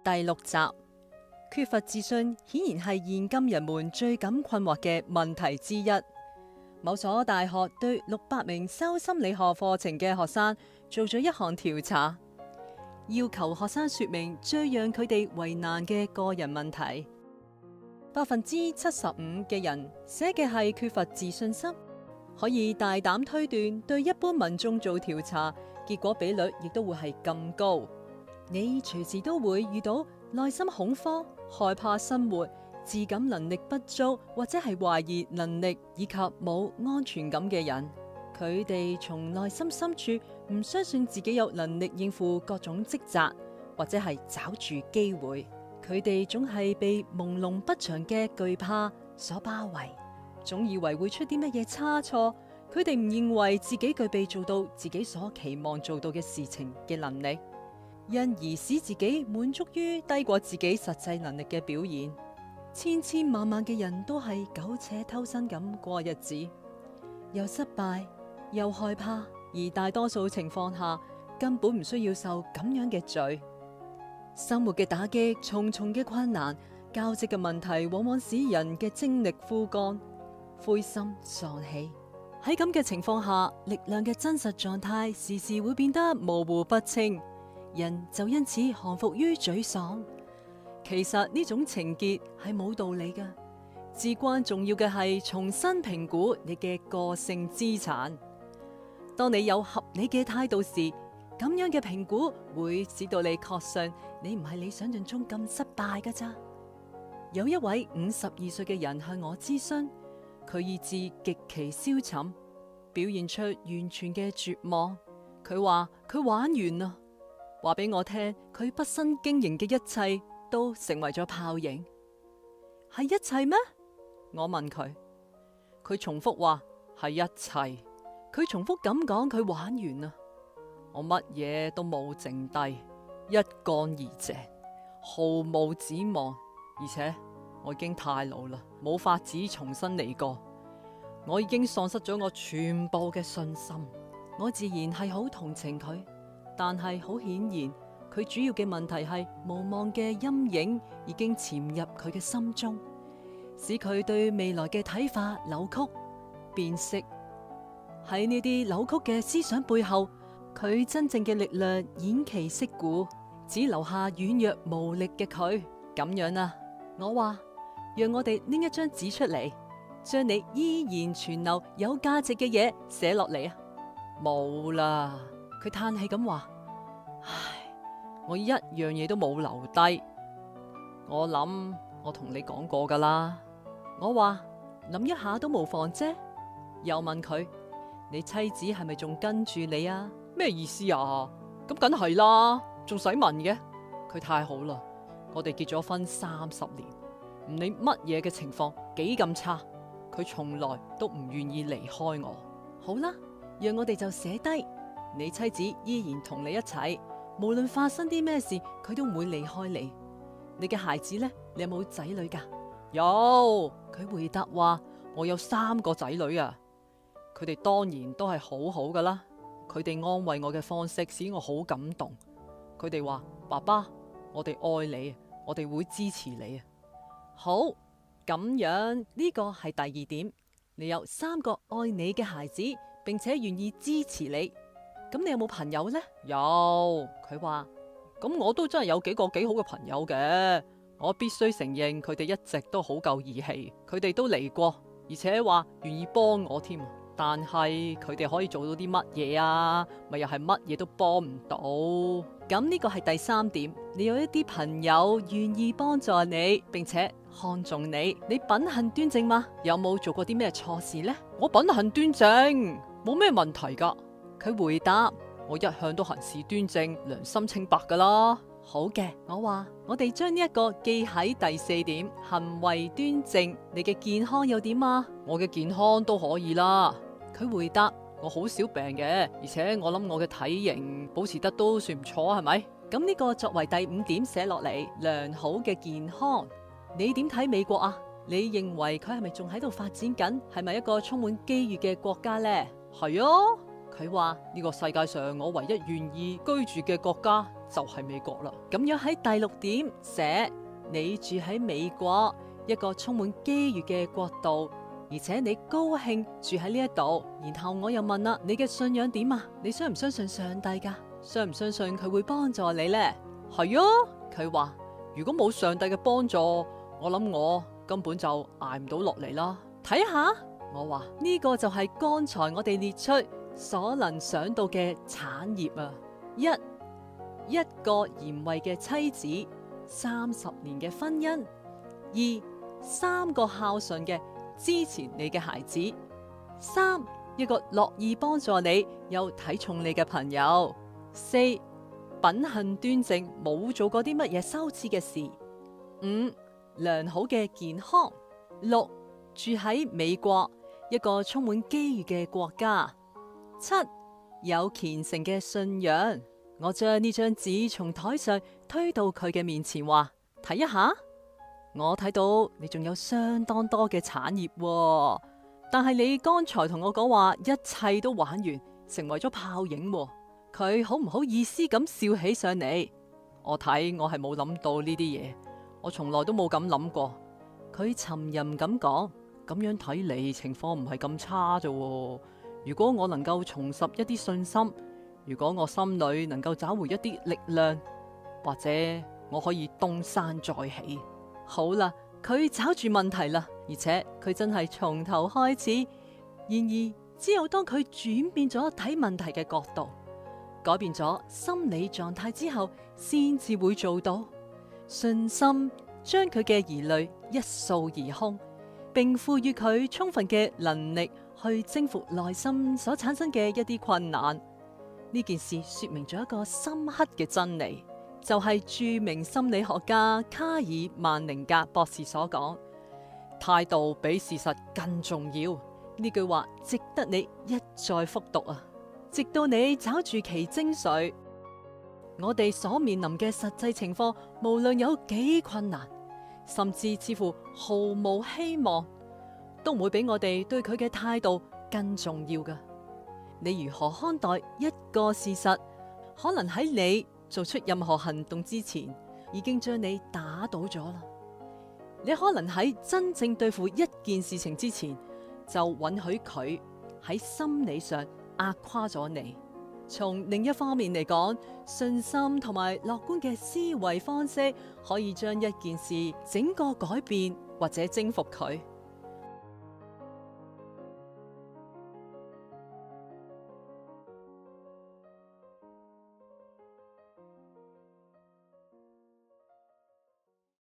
第6集。缺乏自信顯然係現今人們最感困惑嘅問題之一。某所大學對600名修心理學課程嘅學生做咗一項調查，要求學生說明最讓佢哋為難嘅個人問題。75%嘅人寫嘅係缺乏自信心。可以大膽推斷，對一般民眾做調查，結果比率亦都會係咁高。你隨時都會遇到內心恐慌、害怕生活、自感能力不足，或者係懷疑能力以及冇安全感嘅人。佢哋從內心深處唔相信自己有能力應付各種職責，或者係找住機會。佢哋總係被朦朧不詳嘅懼怕所包圍。總以為會出啲乜嘢差錯，佢哋唔認為自己具備做到自己所期望做到嘅事情嘅能力，因而使自己滿足於低過自己實際能力嘅表現。千千萬萬嘅人都係苟且偷生咁過日子，又失敗又害怕，而大多數情況下根本唔需要受咁樣嘅罪。生活嘅打擊、重重嘅困難、交織嘅問題，往往使人嘅精力枯乾、灰心喪氣。喺咁嘅情況下，力量嘅真實狀態時時會變得模糊不清，人就因此降服於沮喪。其實呢種情結係冇道理嘅，至關重要嘅係重新評估你嘅個性資產。當你有合理嘅態度時，咁樣嘅評估會使到你確信你唔係你想象中咁失敗㗎咋。有一位52歲嘅人向我諮詢。佢意志極其消沉，表現出完全嘅絕望。佢話佢玩完啦，話俾我聽佢畢生經營嘅一切都成為咗泡影。係一切咩？我問佢，佢重複話係一切。佢重複咁講佢玩完啦，我乜嘢都冇剩低，一乾二淨，毫無指望，而且我已經太老啦，冇法子重新嚟過。我已經喪失咗我全部嘅信心。我自然係好同情佢，但係好顯然，佢主要嘅問題係無望嘅陰影已經潛入佢嘅心中，使佢對未來嘅睇法扭曲變色。喺呢啲扭曲嘅思想背後，佢真正嘅力量偃旗息鼓，只留下軟弱無力嘅佢。咁樣啊，我話讓我哋拎一張紙出嚟，將你依然存留有價值嘅嘢寫落嚟啊！冇啦，佢嘆氣咁話：唉，我一樣嘢都冇留低。我諗我同你講過噶啦。我話諗一下都無妨啫。又問佢：你妻子係咪仲跟住你啊？咩意思啊？咁梗係啦，仲使問嘅？佢太好啦，我哋結咗婚30年，唔理乜嘢嘅情況幾咁差，佢從來都唔願意離開我。好啦，讓我哋就寫低，你妻子依然同你一齊，無論發生啲咩事，佢都唔會離開你。你嘅孩子呢？你有冇仔女噶？有，佢回答話我有3個仔女啊。佢哋當然都係好好噶啦，佢哋安慰我嘅方式使我好感動。佢哋話：爸爸，我哋愛你，我哋會支持你啊。好，咁樣呢個係第2點，你有3個愛你嘅孩子，並且願意支持你。咁你有冇朋友呢？有，佢話咁我都真係有幾個幾好嘅朋友嘅。我必須承認佢哋一直都好夠義氣，佢哋都嚟過，而且話願意幫我添。但係佢哋可以做到啲乜嘢啊？咪又係乜嘢都幫唔到。咁呢個係第3點，你有一啲朋友願意幫助你，並且看重你。你品行端正嗎？有冇做過啲咩錯事呢？我品行端正，冇咩問題噶。佢回答：我一向都行事端正，良心清白噶啦。好嘅，我話我哋將呢一個記喺第4點，行為端正。你嘅健康又點啊？我嘅健康都可以啦。佢回答：我好少病嘅，而且我諗我嘅體型保持得都算唔錯，係咪？咁呢個作為第5點寫落嚟，良好嘅健康。你點睇美國啊？你認為佢係咪仲喺度發展緊？係咪一個充滿機遇嘅國家呢？係啊，佢話呢個世界上我唯一願意居住嘅國家，就係美國啦。咁樣喺第6點寫，你住喺美國一個充滿機遇嘅國度，而且你高興住喺呢一度。然後我又問啦，你嘅信仰點啊？你相唔相信上帝噶？相唔相信佢會幫助你呢？係啊，佢話如果冇上帝嘅幫助，我諗我根本就捱唔到落嚟啦。睇下，我話呢個就係剛才我哋列出所能想到嘅產業啊。一個賢惠嘅妻子，30年嘅婚姻；2，3個孝順嘅支持你嘅孩子；3，一個樂意幫助你又睇重你嘅朋友；4，品行端正，冇做過啲乜嘢羞恥嘅事；5，良好嘅健康；6，住喺美國一個充滿機遇嘅國家；7，有虔誠嘅信仰。我將呢張紙從台上推到佢嘅面前，話睇一下。我睇到你仲有相當多嘅產業喎，但係你剛才同我講話一切都玩完，成為咗泡影喎。佢好唔好意思咁笑起上嚟？我睇我係冇諗到呢啲嘢，我從來都冇咁諗過。佢沉吟咁講，咁樣睇嚟情況唔係咁差啫。如果我能夠重拾一啲信心，如果我心裏能夠找回一啲力量，或者我可以東山再起。好啦，佢找住問題啦，而且佢真係從頭開始。然而，只有當佢轉變咗睇問題嘅角度，改變咗心理狀態之後，先至會做到。信心將佢嘅疑慮一掃而空，並賦予佢充分嘅能力去征服內心所產生嘅一啲困難。呢件事說明咗一個深刻嘅真理，就係著名心理學家卡爾曼寧格博士所講：態度比事實更重要。呢句話值得你一再復讀啊，直到你找住其精髓。我哋所面臨嘅實際情況，無論有幾困難，甚至似乎毫無希望，都唔會比我哋對佢嘅態度更重要㗎。你如何看待一個事實，可能喺你做出任何行動之前，已經將你打倒咗啦。你可能喺真正對付一件事情之前，就允許佢喺心理上壓垮咗你。從另一方面嚟講，信心同埋樂觀嘅思維方式，可以將一件事整個改變或者征服佢。